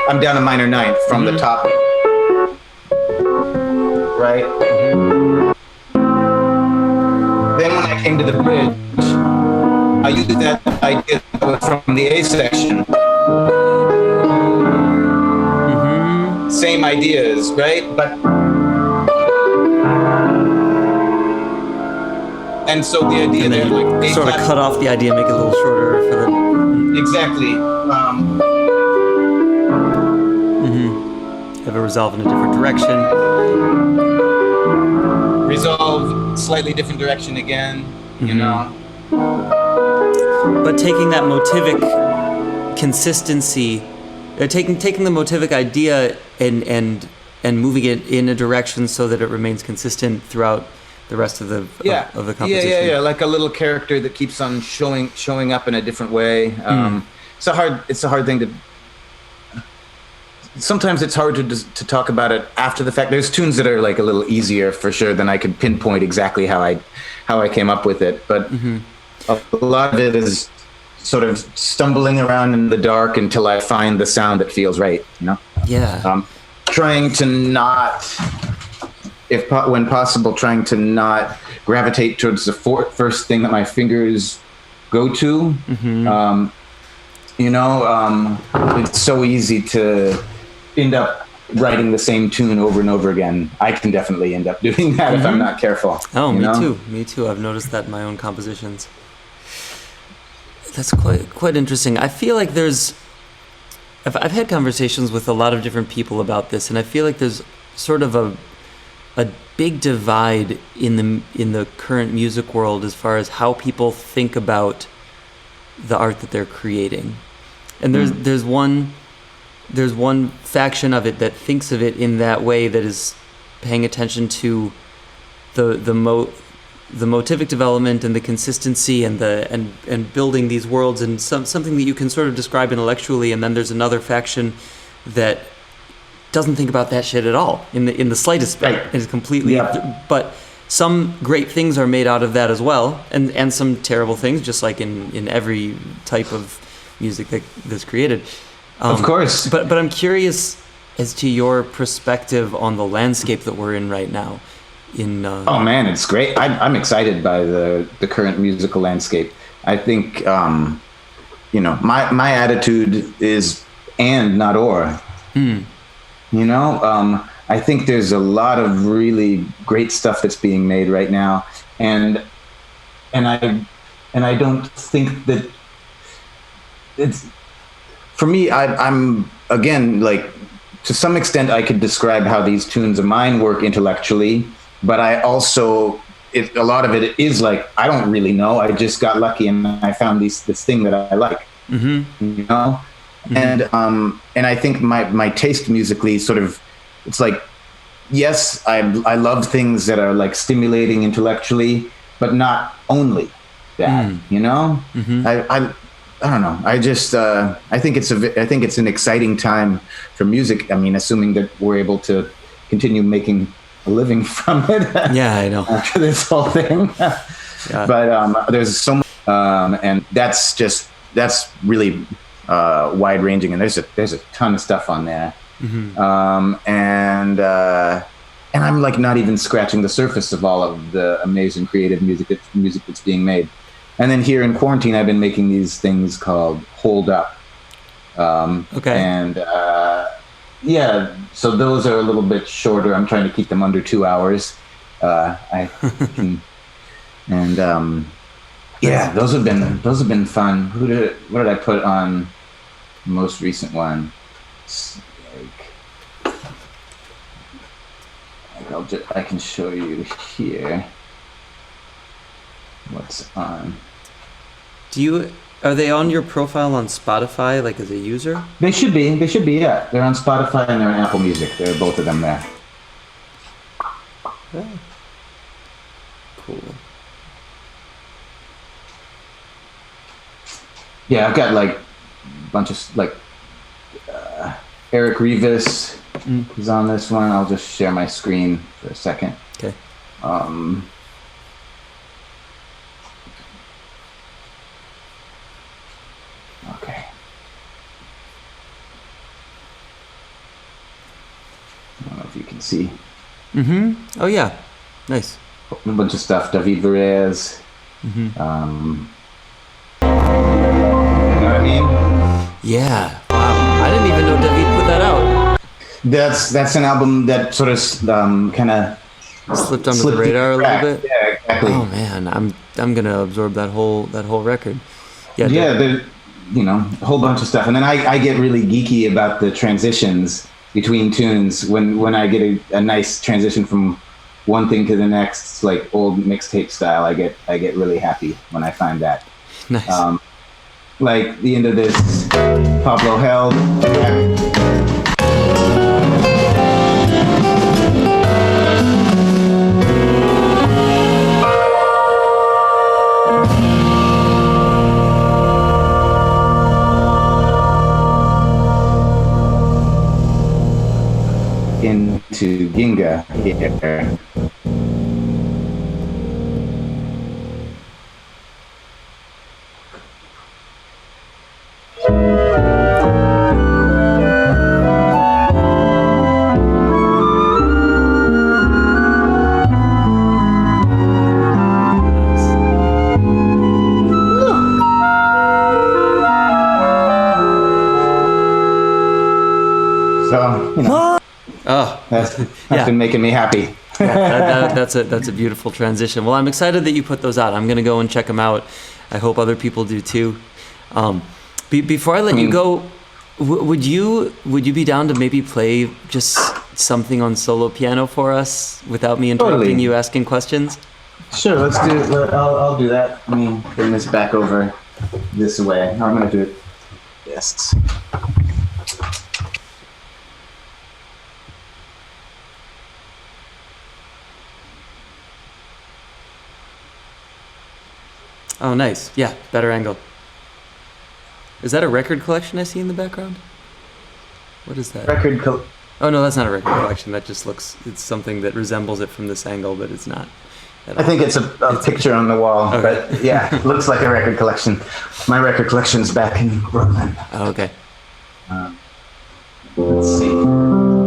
I'm down a minor ninth from the top. Right? Then when I came to the bridge, I used that idea from the A section. Same ideas, right? And so the idea there, like sort of cut off the idea, make it a little shorter for the. Exactly. Have it resolve in a different direction. Resolve slightly different direction again, you know. But taking that motivic consistency, taking the motivic idea and moving it in a direction so that it remains consistent throughout the rest of the of the composition. Yeah, like a little character that keeps on showing up in a different way. It's a hard thing to. Sometimes it's hard to talk about it after the fact. There's tunes that are like a little easier for sure than I could pinpoint exactly how I came up with it. But a lot of it is sort of stumbling around in the dark until I find the sound that feels right. You know? Yeah. Trying to not, when possible, trying to not gravitate towards the first thing that my fingers go to. It's so easy to end up writing the same tune over and over again. I can definitely end up doing that if I'm not careful. Oh, me too. I've noticed that in my own compositions. That's quite interesting. I feel like I've had conversations with a lot of different people about this, and I feel like there's sort of a big divide in the current music world as far as how people think about the art that they're creating. And there's one there's one faction of it that thinks of it in that way, that is paying attention to the motivic development and the consistency and building these worlds and something that you can sort of describe intellectually. And then there's another faction that doesn't think about that shit at all in the slightest bit. Right. It's completely, but some great things are made out of that as well, and some terrible things, just like in every type of music that's created. Of course. But I'm curious as to your perspective on the landscape that we're in right now. Oh man, it's great. I'm excited by the current musical landscape. I think my attitude is and not or. I think there's a lot of really great stuff that's being made right now, and I don't think that it's, for me, I'm again, like, to some extent I could describe how these tunes of mine work intellectually, but I also, a lot of it is like, I don't really know. I just got lucky and I found this thing that I like, and I think my taste musically sort of, it's like, yes, I love things that are like stimulating intellectually, but not only that, I don't know. I just I think it's an exciting time for music. I mean, assuming that we're able to continue making a living from it. Yeah, I know. After this whole thing. Yeah. But there's so much, and that's really wide ranging, and there's a ton of stuff on there. And I'm like not even scratching the surface of all of the amazing creative music that's being made. And then here in quarantine, I've been making these things called Hold Up. Okay. And so those are a little bit shorter. I'm trying to keep them under 2 hours. Those have been fun. What did I put on the most recent one? I can show you here what's on. Are they on your profile on Spotify, like as a user? They should be, yeah. They're on Spotify and they're on Apple Music. They're both of them there. Oh. Cool. Yeah, I've got like a bunch of like Eric Rivas is on this one. I'll just share my screen for a second. Okay. Okay. I don't know if you can see. Oh yeah. Nice. A bunch of stuff. David Perez. You know what I mean? Yeah. Wow. I didn't even know David put that out. That's an album that sort of kind of slipped under the radar a little bit. Yeah, exactly. Oh man, I'm gonna absorb that whole record. Yeah. Yeah. A whole bunch of stuff, and then I get really geeky about the transitions between tunes. When I get a nice transition from one thing to the next, like old mixtape style, I get really happy when I find that. Nice. Like the end of this Pablo Held. Into Ginga here. So, that's been making me happy. That's a beautiful transition. Well, I'm excited that you put those out. I'm gonna go and check them out. I hope other people do too. Before I let you go, would you be down to maybe play just something on solo piano for us without me interrupting you asking questions? Sure, let's do it. I'll do that. Let me bring this back over this way. I'm gonna do it. Yes. Oh, nice. Yeah, better angle. Is that a record collection I see in the background? What is that? Oh no, that's not a record collection. That just looks, it's something that resembles it from this angle, but it's not. I think it's a picture on the wall, okay. but yeah, it looks like a record collection. My record collection's back in Brooklyn. Oh, okay. Let's see.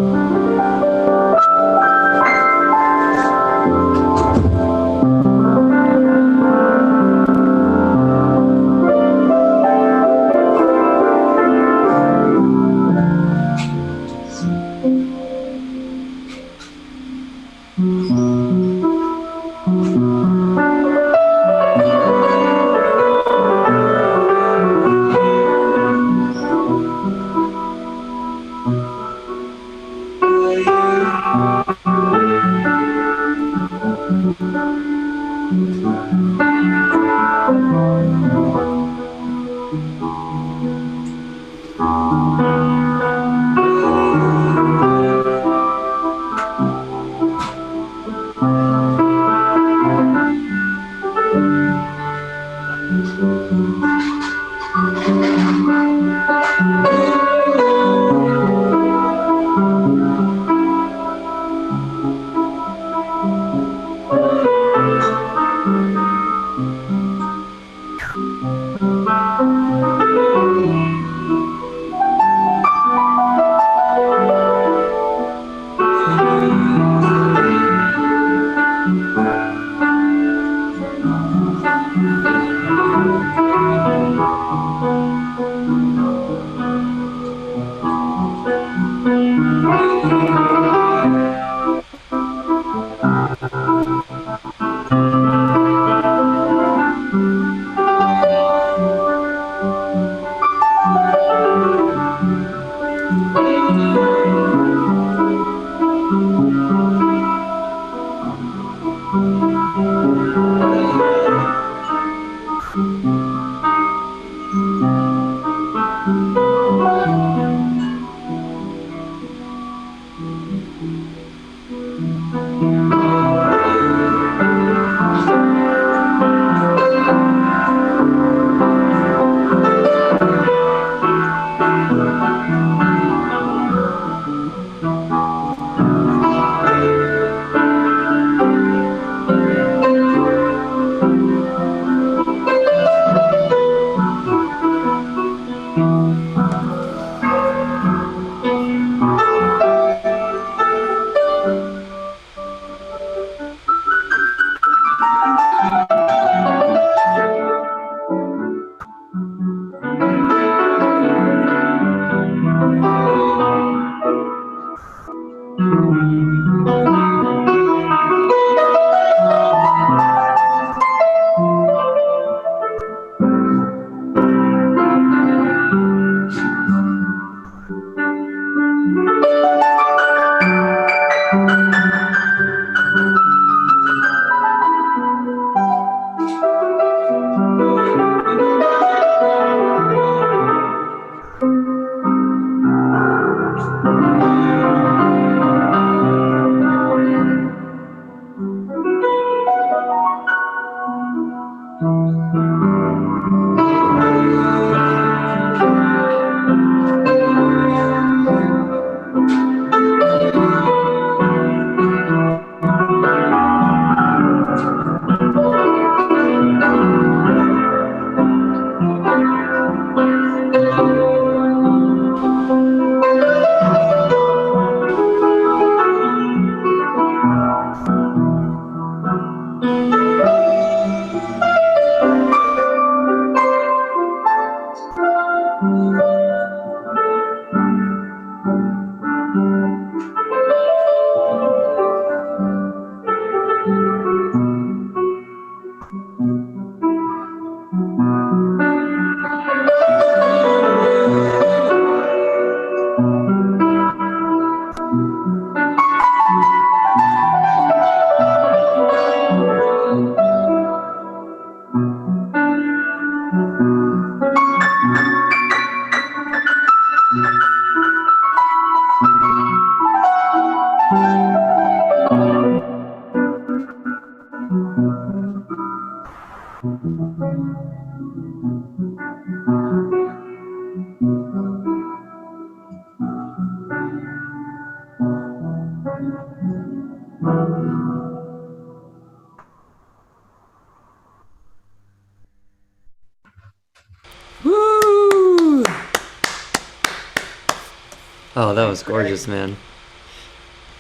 Oh, that was gorgeous, man.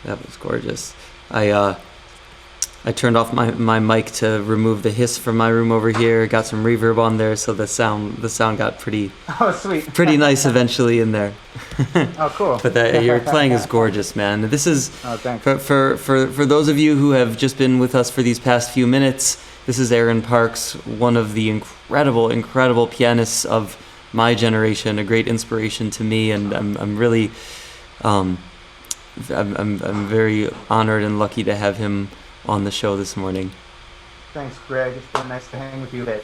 That was gorgeous. I turned off my mic to remove the hiss from my room over here. Got some reverb on there, so the sound got pretty Sweet. pretty nice eventually in there. Oh, cool. But your playing is gorgeous, man. This is thanks. for those of you who have just been with us for these past few minutes. This is Aaron Parks, one of the incredible pianists of my generation, a great inspiration to me, and I'm really I'm very honored and lucky to have him on the show this morning. Thanks, Greg. It's been nice to hang with you today.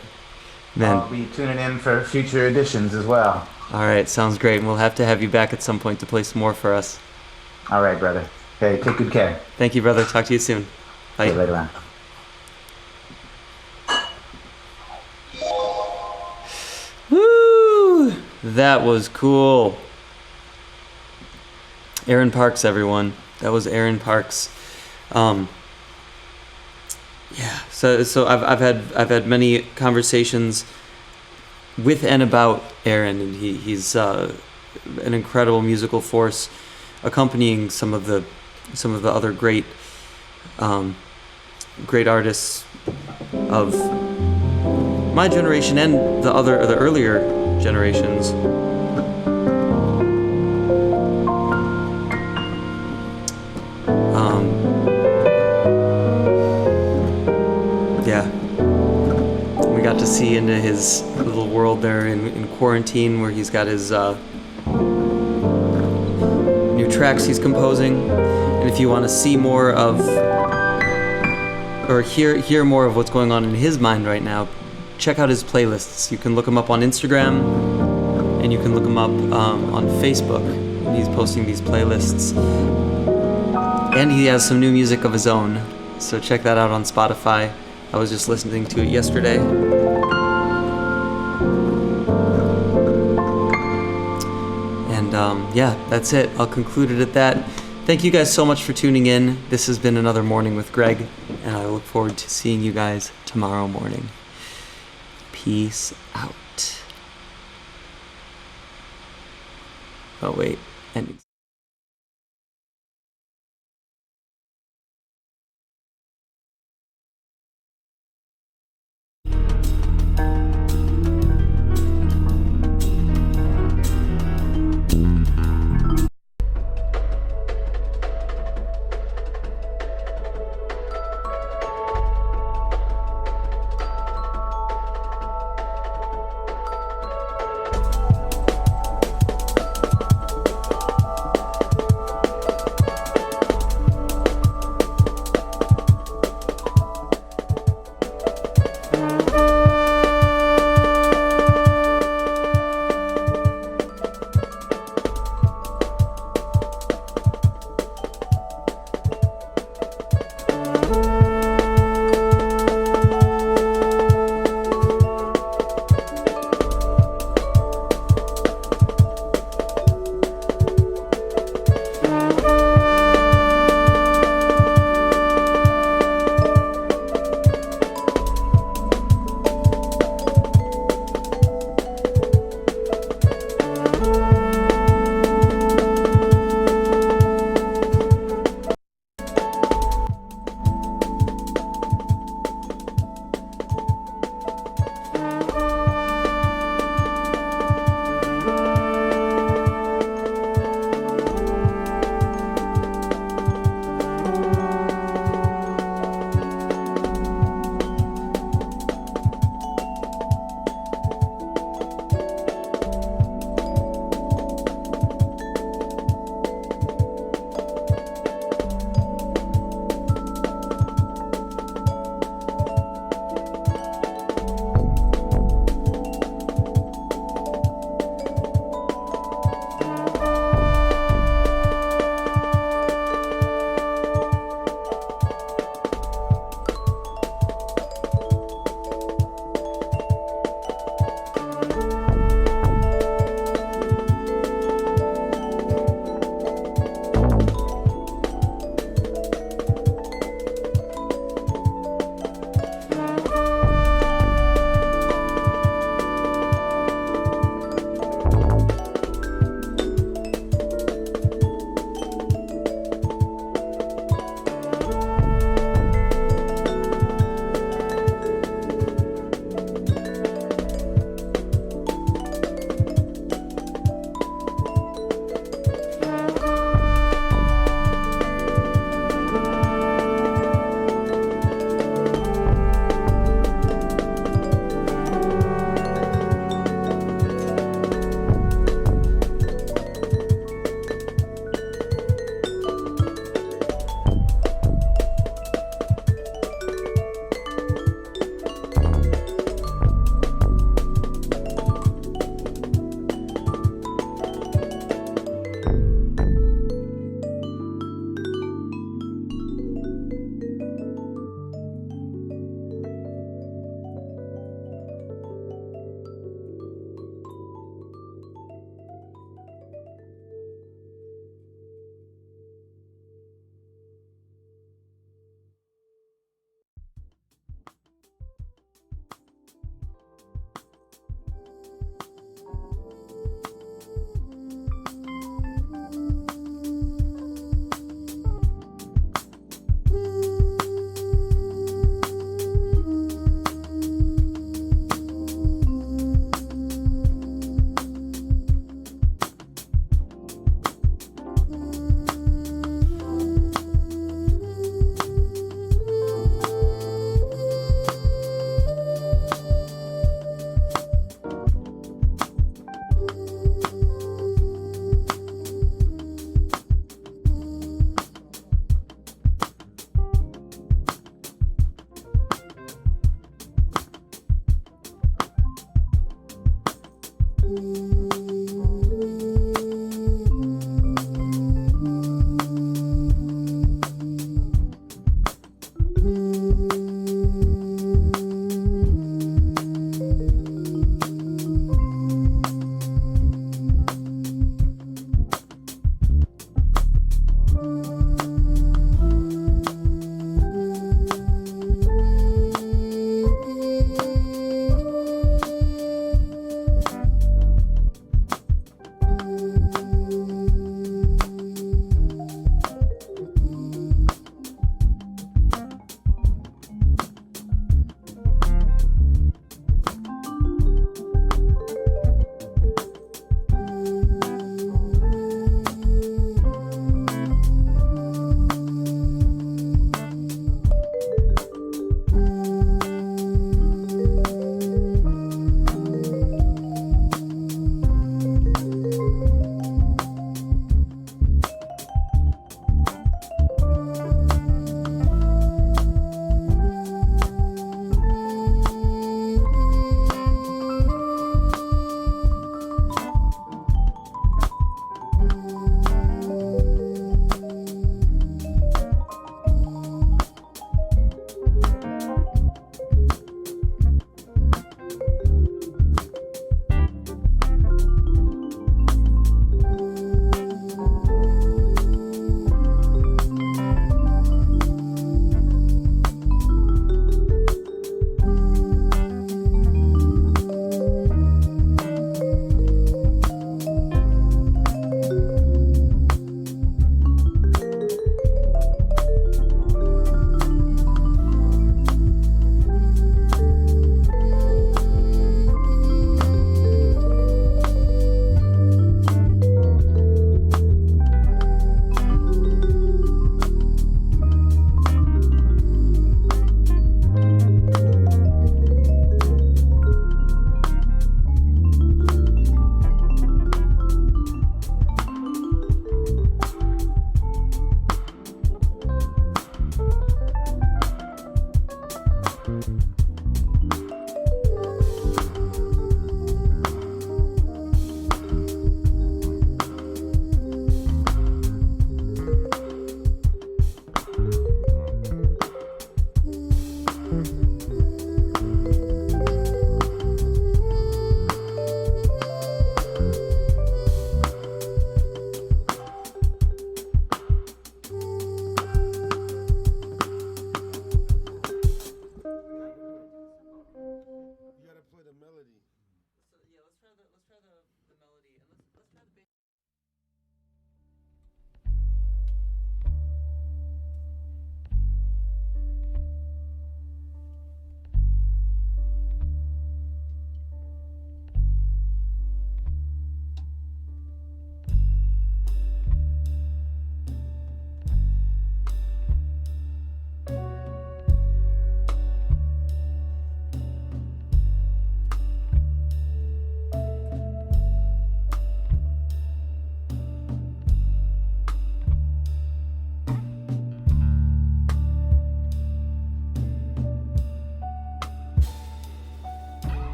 Man. I'll be tuning in for future editions as well. All right, sounds great. And we'll have to have you back at some point to play some more for us. All right, brother. Hey, take good care. Thank you, brother. Talk to you soon. Bye. See you later on. Woo! That was cool. Aaron Parks, everyone. That was Aaron Parks. Yeah. So I've had many conversations with and about Aaron, and he's an incredible musical force, accompanying some of the other great artists of my generation and the earlier generations. Yeah, we got to see into his little world there in quarantine, where he's got his new tracks he's composing. And if you want to see more of, or hear more of what's going on in his mind right now, check out his playlists. You can look him up on Instagram, and you can look him up on Facebook. He's posting these playlists, and he has some new music of his own, so check that out on Spotify. I was just listening to it yesterday. And yeah, that's it. I'll conclude it at that. Thank you guys so much for tuning in. This has been another Morning with Greg, and I look forward to seeing you guys tomorrow morning. Peace out. Oh wait, ending.